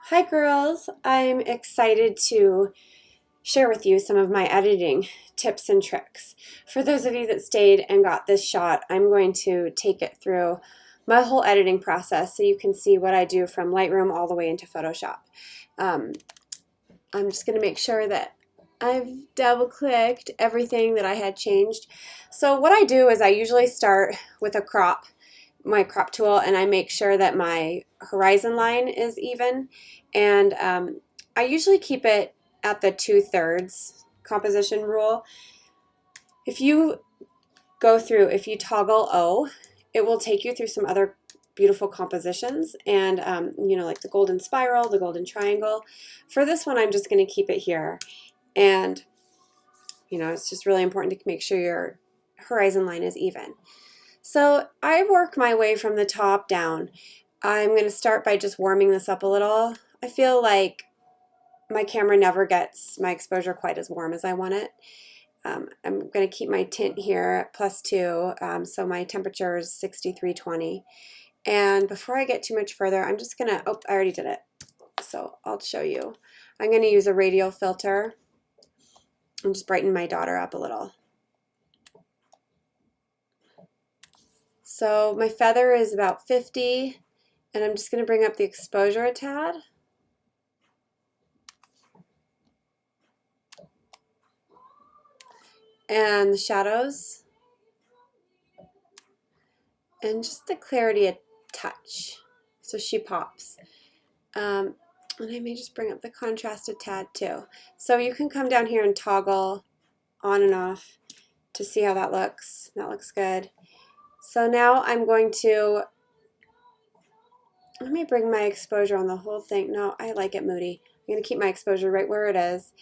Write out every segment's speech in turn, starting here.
Hi girls, I'm excited to share with you some of my editing tips and tricks. For those of you that stayed and got this shot, I'm going to take it through my whole editing process so you can see what I do from Lightroom all the way into Photoshop. I'm just going to make sure that I've double clicked everything that I had changed. So what I do is I usually start with my crop tool, and I make sure that my horizon line is even, and I usually keep it at the 2/3 composition rule. If you if you toggle O, it will take you through some other beautiful compositions, and like the golden spiral, the golden triangle. For this one, I'm just going to keep it here, and it's just really important to make sure your horizon line is even. So I work my way from the top down. I'm going to start by just warming this up a little. I feel like my camera never gets my exposure quite as warm as I want it. I'm going to keep my tint here at +2, so my temperature is 6320. And before I get too much further, I'm just going to, I already did it, so I'll show you. I'm going to use a radial filter and just brighten my daughter up a little. So my feather is about 50, and I'm just going to bring up the exposure a tad. And the shadows. And just the clarity a touch, so she pops. And I may just bring up the contrast a tad too. So you can come down here and toggle on and off to see how that looks. That looks good. So now I'm going to, let me bring my exposure on the whole thing. No, I like it moody. I'm going to keep my exposure right where it is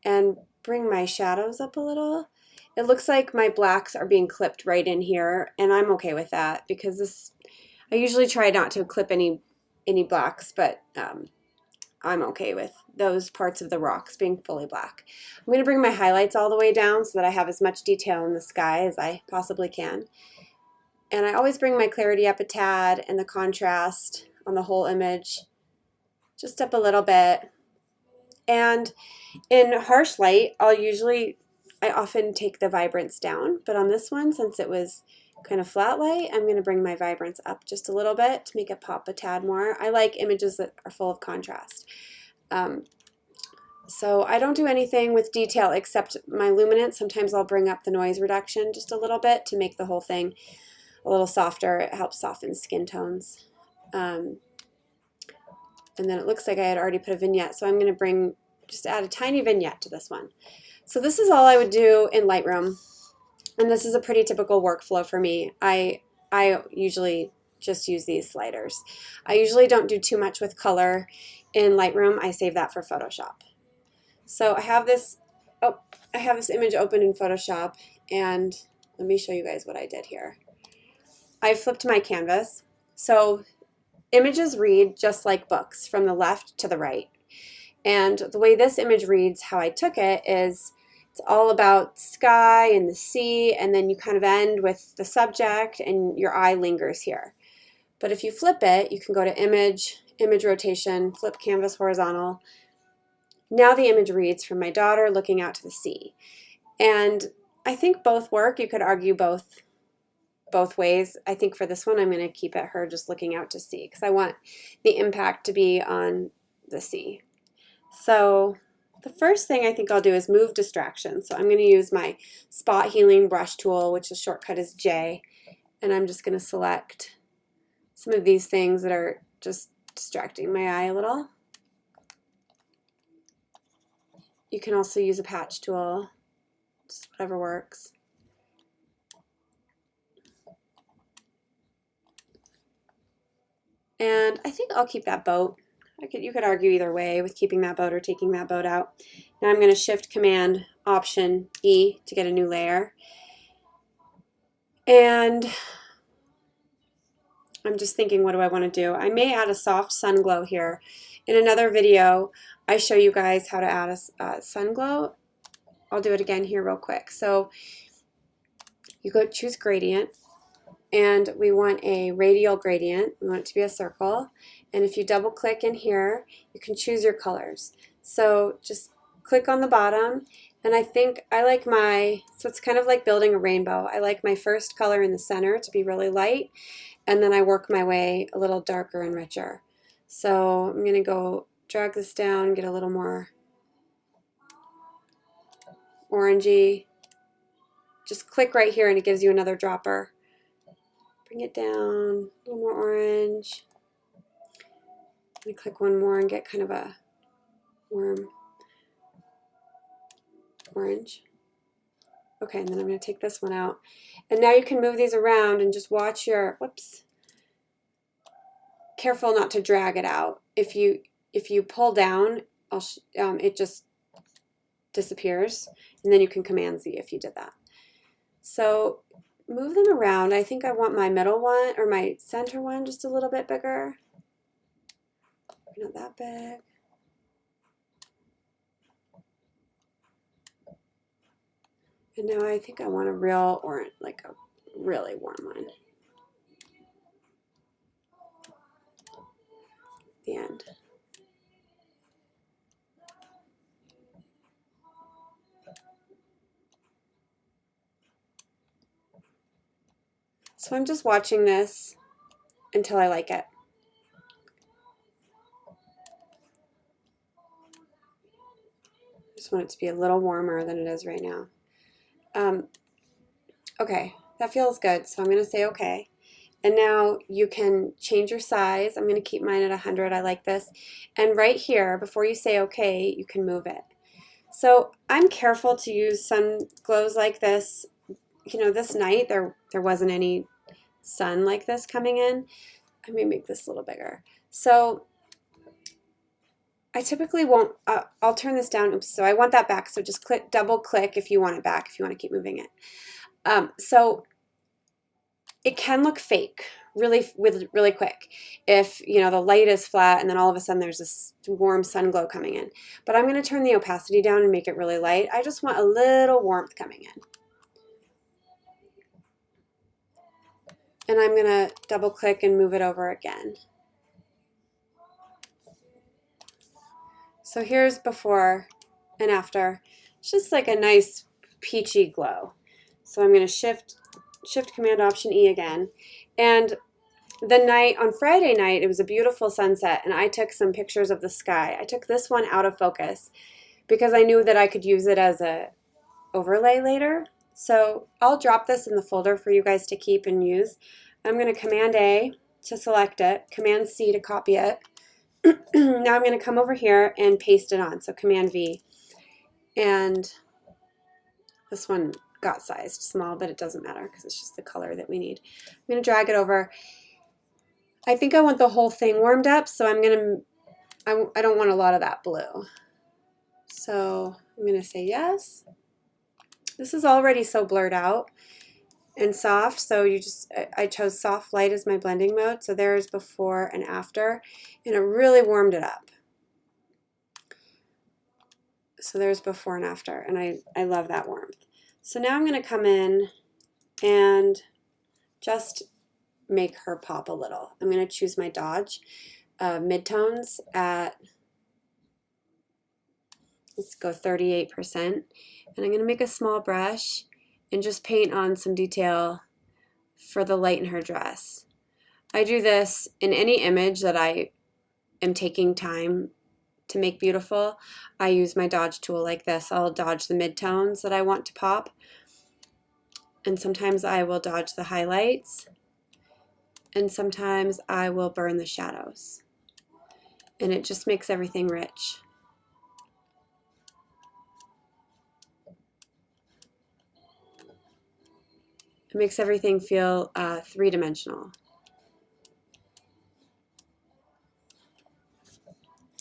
and bring my shadows up a little. It looks like my blacks are being clipped right in here, and I'm okay with that because I usually try not to clip any blacks, but I'm okay with those parts of the rocks being fully black. I'm going to bring my highlights all the way down so that I have as much detail in the sky as I possibly can. And I always bring my clarity up a tad and the contrast on the whole image just up a little bit. And in harsh light, I often take the vibrance down, but on this one, since it was kind of flat light, I'm going to bring my vibrance up just a little bit to make it pop a tad more. I like images that are full of contrast. So I don't do anything with detail except my luminance. Sometimes I'll bring up the noise reduction just a little bit to make the whole thing a little softer. It helps soften skin tones. And then it looks like I had already put a vignette, so I'm going to just add a tiny vignette to this one. So this is all I would do in Lightroom, and this is a pretty typical workflow for me. I usually just use these sliders. I usually don't do too much with color in Lightroom. I save that for Photoshop. So I have this image open in Photoshop, and let me show you guys what I did here. I flipped my canvas. So images read just like books from the left to the right. And the way this image reads, how I took it, is it's all about sky and the sea, and then you kind of end with the subject and your eye lingers here. But if you flip it, you can go to image rotation, flip canvas horizontal. Now the image reads from my daughter looking out to the sea. And I think both work. You could argue both ways. I think for this one, I'm going to keep it her just looking out to sea because I want the impact to be on the sea. So the first thing I think I'll do is move distraction. So I'm going to use my spot healing brush tool, which the shortcut is J, and I'm just going to select some of these things that are just distracting my eye a little. You can also use a patch tool, just whatever works. And I think I'll keep that boat. You could argue either way with keeping that boat or taking that boat out. Now I'm going to Shift Command Option E to get a new layer. And I'm just thinking, what do I want to do? I may add a soft sun glow here. In another video, I show you guys how to add a sun glow. I'll do it again here real quick. So you go choose gradient, and we want a radial gradient. We want it to be a circle, And if you double click in here, you can choose your colors. So just click on the bottom, and I think I like so it's kind of like building a rainbow. I like my first color in the center to be really light, and then I work my way a little darker and richer. So I'm going to go drag this down, get a little more orangey. Just click right here and it gives you another dropper. Bring it down, a little more orange. I'm going to click one more and get kind of a warm orange. Okay, and then I'm going to take this one out. And now you can move these around and just watch your, whoops. Careful not to drag it out. If you pull down, it just disappears, and then you can Command Z if you did that. So move them around. I think I want my middle one or my center one just a little bit bigger. Not that big. And now I think I want a real orange, like a really warm one. The end. So I'm just watching this until I like it. I just want it to be a little warmer than it is right now. Okay, that feels good, so I'm going to say okay. And now you can change your size. I'm going to keep mine at 100. I like this. And right here, before you say okay, you can move it. So I'm careful to use sun glows like this. You know, this night there wasn't any sun like this coming in. I may make this a little bigger. So I typically won't, I'll turn this down. Oops, so I want that back. So just double click if you want it back, if you want to keep moving it. So it can look fake really quick if the light is flat and then all of a sudden there's this warm sun glow coming in. But I'm going to turn the opacity down and make it really light. I just want a little warmth coming in. And I'm going to double click and move it over again. So here's before and after. It's just like a nice peachy glow. So I'm going to shift Command Option E again. And the night, on Friday night, it was a beautiful sunset, and I took some pictures of the sky. I took this one out of focus because I knew that I could use it as a overlay later. So I'll drop this in the folder for you guys to keep and use. I'm going to Command A to select it, Command C to copy it. Now I'm going to come over here and paste it on, so Command V. And this one got sized small, but it doesn't matter because it's just the color that we need. I'm going to drag it over. I think I want the whole thing warmed up, so I don't want a lot of that blue. So I'm going to say yes. This is already so blurred out and soft, so I chose soft light as my blending mode. So there's before and after, and it really warmed it up. So there's before and after, and I love that warmth. So now I'm going to come in and just make her pop a little. I'm going to choose my Dodge midtones at, let's go 38%. And I'm going to make a small brush and just paint on some detail for the light in her dress. I do this in any image that I am taking time to make beautiful. I use my Dodge tool like this. I'll dodge the midtones that I want to pop. And sometimes I will dodge the highlights. And sometimes I will burn the shadows. And it just makes everything rich. It makes everything feel three-dimensional.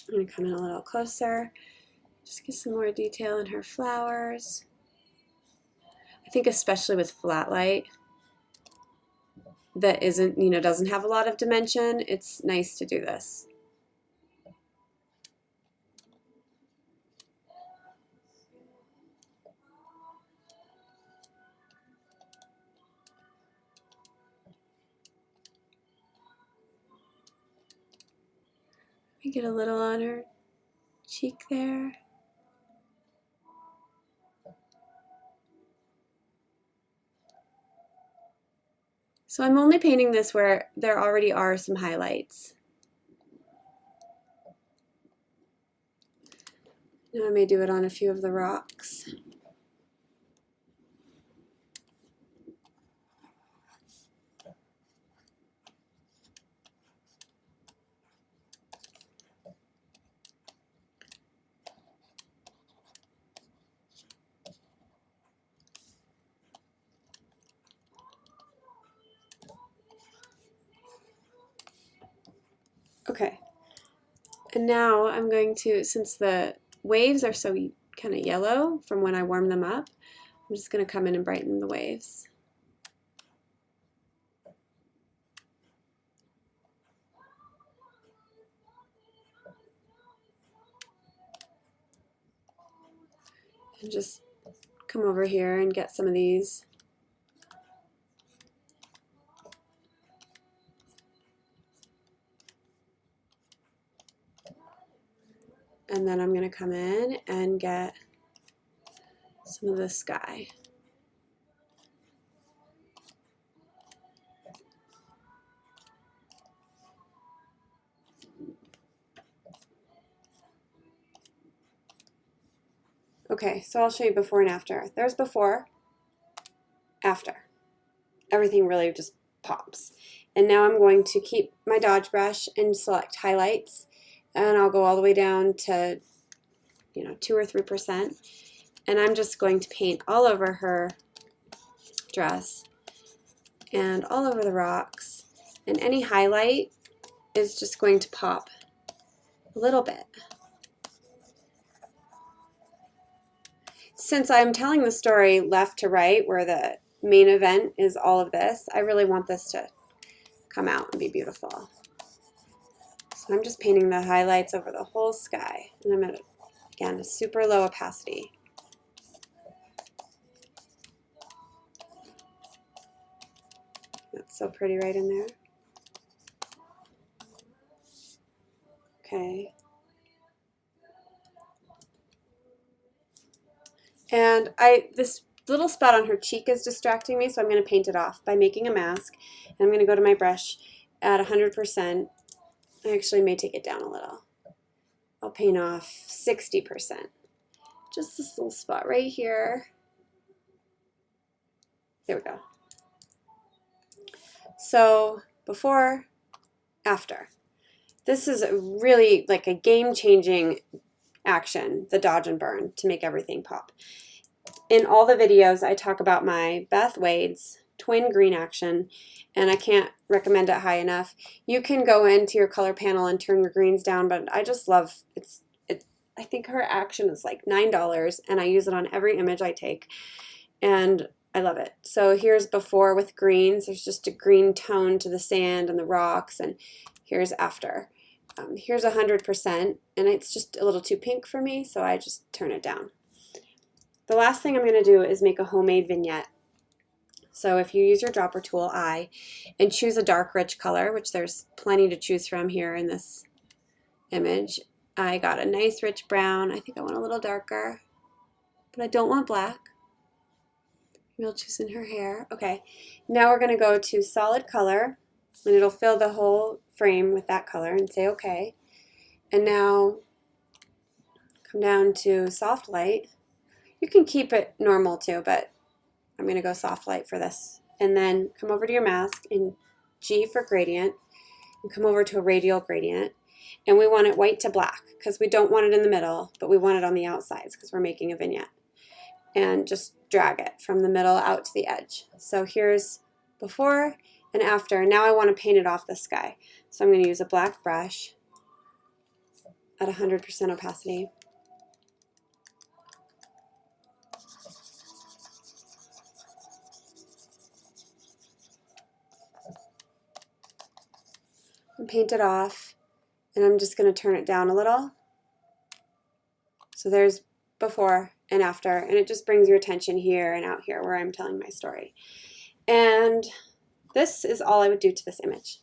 I'm going to come in a little closer. Just get some more detail in her flowers. I think especially with flat light that isn't, doesn't have a lot of dimension, it's nice to do this. I get a little on her cheek there. So I'm only painting this where there already are some highlights. Now I may do it on a few of the rocks. Okay, and now I'm going to, since the waves are so kind of yellow from when I warm them up, I'm just going to come in and brighten the waves. And just come over here and get some of these. And then I'm going to come in and get some of the sky. Okay, so I'll show you before and after. There's before, after. Everything really just pops. And now I'm going to keep my Dodge brush and select highlights, and I'll go all the way down to 2 or 3%, and I'm just going to paint all over her dress and all over the rocks, and any highlight is just going to pop a little bit. Since I'm telling the story left to right, where the main event is all of this, I really want this to come out and be beautiful. So I'm just painting the highlights over the whole sky, and I'm at, again, a super low opacity. That's so pretty right in there. Okay. And this little spot on her cheek is distracting me, so I'm going to paint it off by making a mask. And I'm going to go to my brush at 100%. I actually may take it down a little. I'll paint off 60%. Just this little spot right here. There we go. So before, after. This is really like a game-changing action, the dodge and burn, to make everything pop. In all the videos, I talk about my Beth Wade's twin green action, and I can't recommend it high enough. You can go into your color panel and turn your greens down, but I just love it. I think her action is like $9, and I use it on every image I take, and I love it. So here's before with greens. There's just a green tone to the sand and the rocks, and here's after. Here's 100%, and it's just a little too pink for me, so I just turn it down. The last thing I'm going to do is make a homemade vignette. So if you use your dropper tool, and choose a dark, rich color, which there's plenty to choose from here in this image. I got a nice, rich brown. I think I want a little darker, but I don't want black. Maybe I'll choose in her hair. Okay, now we're going to go to solid color, and it'll fill the whole frame with that color, and say okay. And now come down to soft light. You can keep it normal too, but I'm going to go soft light for this. And then come over to your mask in G for gradient, and come over to a radial gradient. And we want it white to black because we don't want it in the middle, but we want it on the outsides because we're making a vignette. And just drag it from the middle out to the edge. So here's before and after. Now I want to paint it off the sky. So I'm going to use a black brush at 100% opacity. And paint it off, and I'm just going to turn it down a little. So there's before and after, and it just brings your attention here and out here where I'm telling my story. And this is all I would do to this image.